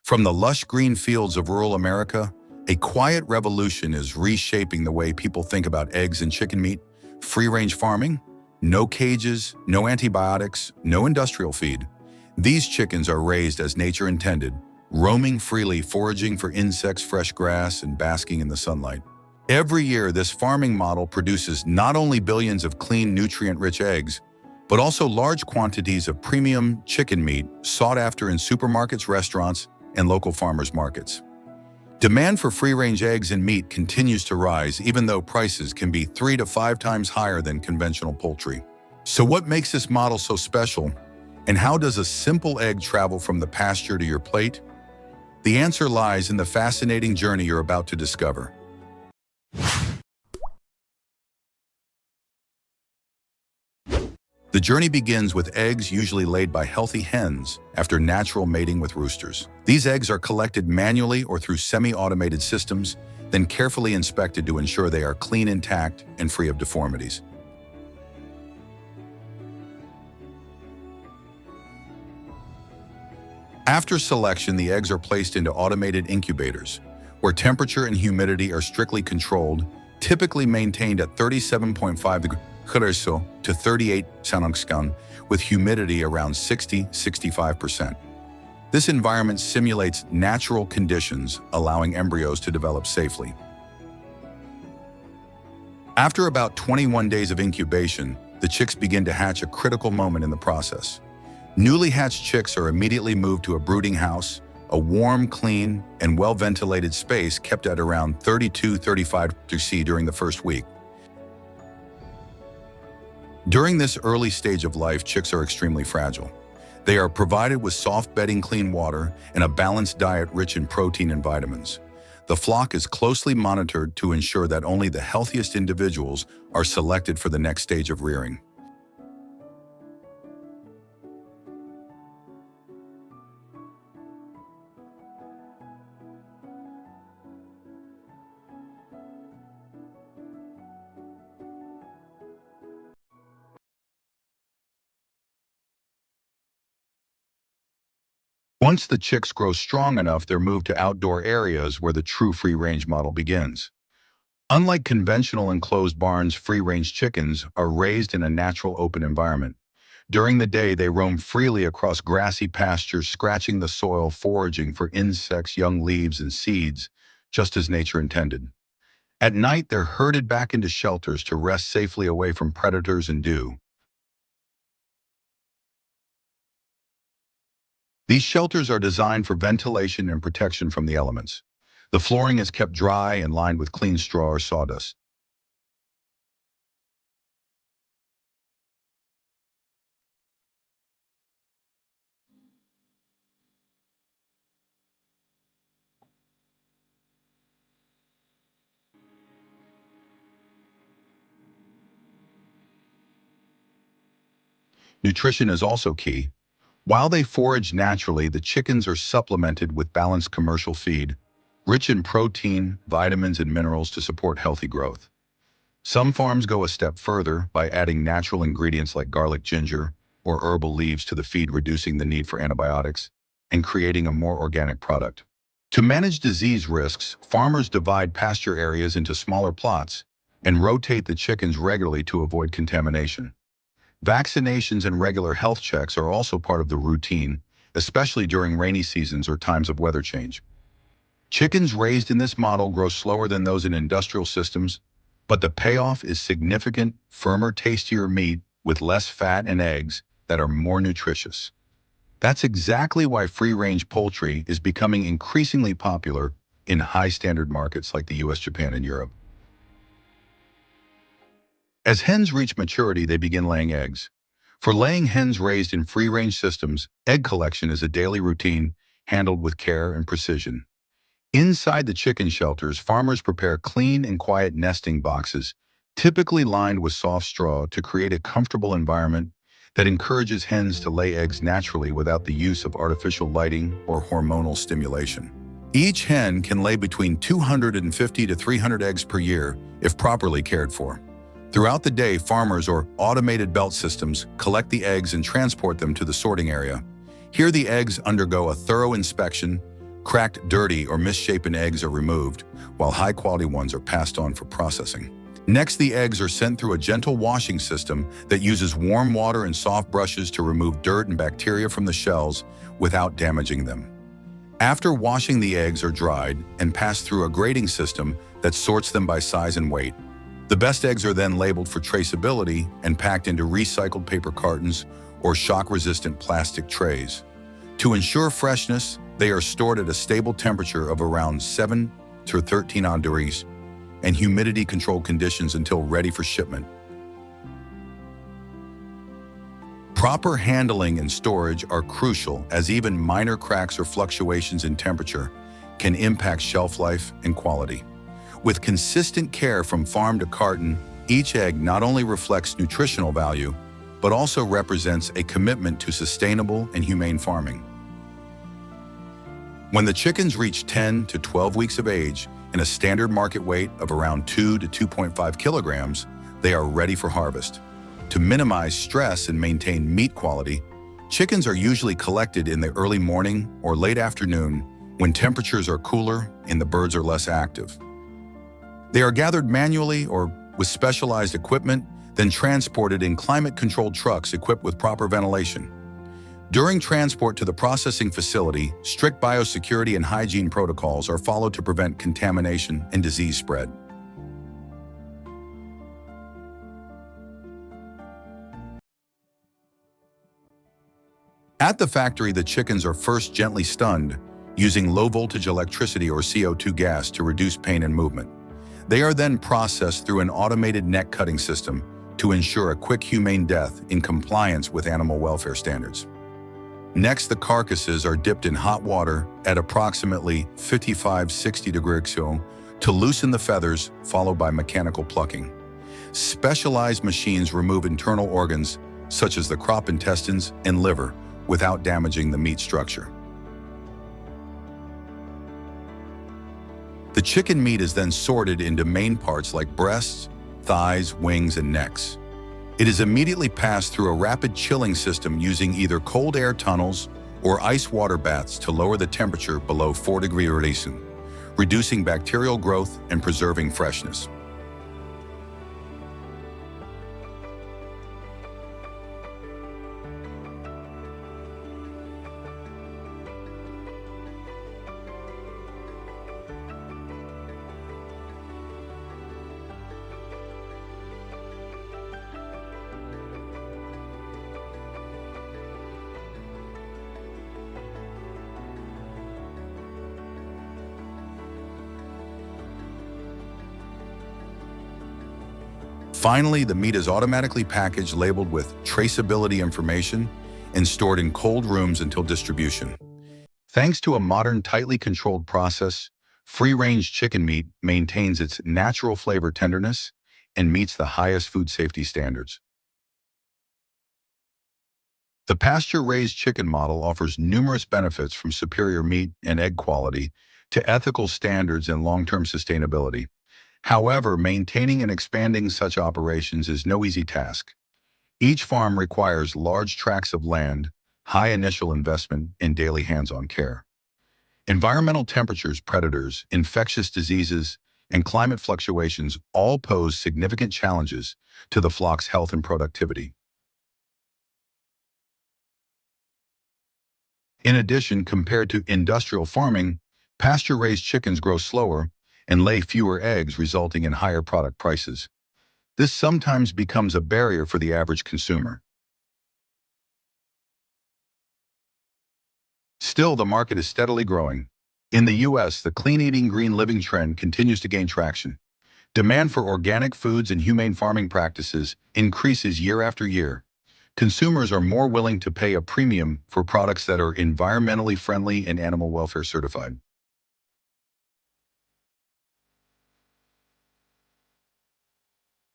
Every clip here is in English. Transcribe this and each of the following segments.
From the lush green fields of rural America, a quiet revolution is reshaping the way people think about eggs and chicken meat. Free-range farming, no cages, no antibiotics, no industrial feed. These chickens are raised as nature intended, roaming freely, foraging for insects, fresh grass, and basking in the sunlight. Every year, this farming model produces not only billions of clean, nutrient-rich eggs, but also large quantities of premium chicken meat sought after in supermarkets, restaurants, and local farmers markets. Demand for free-range eggs and meat continues to rise, even though prices can be 3 to 5 times higher than conventional poultry. So what makes this model so special? And how does a simple egg travel from the pasture to your plate? The answer lies in the fascinating journey you're about to discover. The journey begins with eggs usually laid by healthy hens after natural mating with roosters. These eggs are collected manually or through semi-automated systems, then carefully inspected to ensure they are clean, intact, and free of deformities. After selection, the eggs are placed into automated incubators, where temperature and humidity are strictly controlled, typically maintained at 37.5 degrees to 38 Celsius, with humidity around 60–65%. This environment simulates natural conditions, allowing embryos to develop safely. After about 21 days of incubation, the chicks begin to hatch, a critical moment in the process. Newly hatched chicks are immediately moved to a brooding house, a warm, clean, and well-ventilated space kept at around 32–35 degrees C during the first week. During this early stage of life, chicks are extremely fragile. They are provided with soft bedding, clean water, and a balanced diet rich in protein and vitamins. The flock is closely monitored to ensure that only the healthiest individuals are selected for the next stage of rearing. Once the chicks grow strong enough, they're moved to outdoor areas where the true free-range model begins. Unlike conventional enclosed barns, free-range chickens are raised in a natural open environment. During the day, they roam freely across grassy pastures, scratching the soil, foraging for insects, young leaves, and seeds, just as nature intended. At night, they're herded back into shelters to rest safely away from predators and dew. These shelters are designed for ventilation and protection from the elements. The flooring is kept dry and lined with clean straw or sawdust. Nutrition is also key. While they forage naturally, the chickens are supplemented with balanced commercial feed, rich in protein, vitamins, and minerals to support healthy growth. Some farms go a step further by adding natural ingredients like garlic, ginger, or herbal leaves to the feed, reducing the need for antibiotics and creating a more organic product. To manage disease risks, farmers divide pasture areas into smaller plots and rotate the chickens regularly to avoid contamination. Vaccinations and regular health checks are also part of the routine, especially during rainy seasons or times of weather change. Chickens raised in this model grow slower than those in industrial systems, but the payoff is significant: firmer, tastier meat with less fat and eggs that are more nutritious. That's exactly why free-range poultry is becoming increasingly popular in high-standard markets like the US, Japan, and Europe. As hens reach maturity, they begin laying eggs. For laying hens raised in free-range systems, egg collection is a daily routine handled with care and precision. Inside the chicken shelters, farmers prepare clean and quiet nesting boxes, typically lined with soft straw, to create a comfortable environment that encourages hens to lay eggs naturally without the use of artificial lighting or hormonal stimulation. Each hen can lay between 250 to 300 eggs per year if properly cared for. Throughout the day, farmers or automated belt systems collect the eggs and transport them to the sorting area. Here, the eggs undergo a thorough inspection, Cracked, dirty, or misshapen eggs are removed, while high-quality ones are passed on for processing. Next, the eggs are sent through a gentle washing system that uses warm water and soft brushes to remove dirt and bacteria from the shells without damaging them. After washing, the eggs are dried and passed through a grading system that sorts them by size and weight. The best eggs are then labeled for traceability and packed into recycled paper cartons or shock-resistant plastic trays. To ensure freshness, they are stored at a stable temperature of around 7 to 13 degrees and humidity-controlled conditions until ready for shipment. Proper handling and storage are crucial, as even minor cracks or fluctuations in temperature can impact shelf life and quality. With consistent care from farm to carton, each egg not only reflects nutritional value, but also represents a commitment to sustainable and humane farming. When the chickens reach 10 to 12 weeks of age, in a standard market weight of around 2 to 2.5 kilograms, they are ready for harvest. To minimize stress and maintain meat quality, chickens are usually collected in the early morning or late afternoon when temperatures are cooler and the birds are less active. They are gathered manually or with specialized equipment, then transported in climate-controlled trucks equipped with proper ventilation. During transport to the processing facility, strict biosecurity and hygiene protocols are followed to prevent contamination and disease spread. At the factory, the chickens are first gently stunned, using low-voltage electricity or CO2 gas to reduce pain and movement. They are then processed through an automated neck cutting system to ensure a quick, humane death in compliance with animal welfare standards. Next, the carcasses are dipped in hot water at approximately 55–60 degrees Celsius to loosen the feathers, followed by mechanical plucking. Specialized machines remove internal organs, such as the crop intestines and liver, without damaging the meat structure. The chicken meat is then sorted into main parts like breasts, thighs, wings, and necks. It is immediately passed through a rapid chilling system using either cold air tunnels or ice water baths to lower the temperature below 4 degrees Celsius, reducing bacterial growth and preserving freshness. Finally, the meat is automatically packaged, labeled with traceability information, and stored in cold rooms until distribution. Thanks to a modern, tightly controlled process, free-range chicken meat maintains its natural flavor, tenderness, and meets the highest food safety standards. The pasture-raised chicken model offers numerous benefits, from superior meat and egg quality to ethical standards and long-term sustainability. However, maintaining and expanding such operations is no easy task. Each farm requires large tracts of land, high initial investment, and daily hands-on care. Environmental temperatures, predators, infectious diseases, and climate fluctuations all pose significant challenges to the flock's health and productivity. In addition, compared to industrial farming, pasture-raised chickens grow slower and lay fewer eggs, resulting in higher product prices. This sometimes becomes a barrier for the average consumer. Still, the market is steadily growing. In the U.S., the clean-eating, green-living trend continues to gain traction. Demand for organic foods and humane farming practices increases year after year. Consumers are more willing to pay a premium for products that are environmentally friendly and animal welfare certified.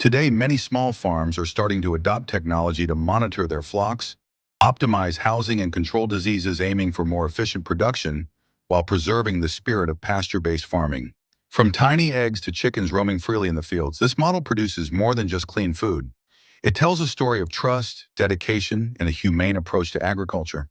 Today, many small farms are starting to adopt technology to monitor their flocks, optimize housing, and control diseases, aiming for more efficient production while preserving the spirit of pasture-based farming. From tiny eggs to chickens roaming freely in the fields, this model produces more than just clean food. It tells a story of trust, dedication, and a humane approach to agriculture.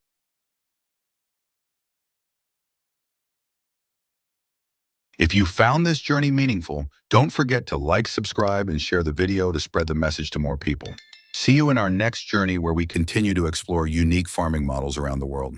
If you found this journey meaningful, don't forget to like, subscribe, and share the video to spread the message to more people. See you in our next journey where we continue to explore unique farming models around the world.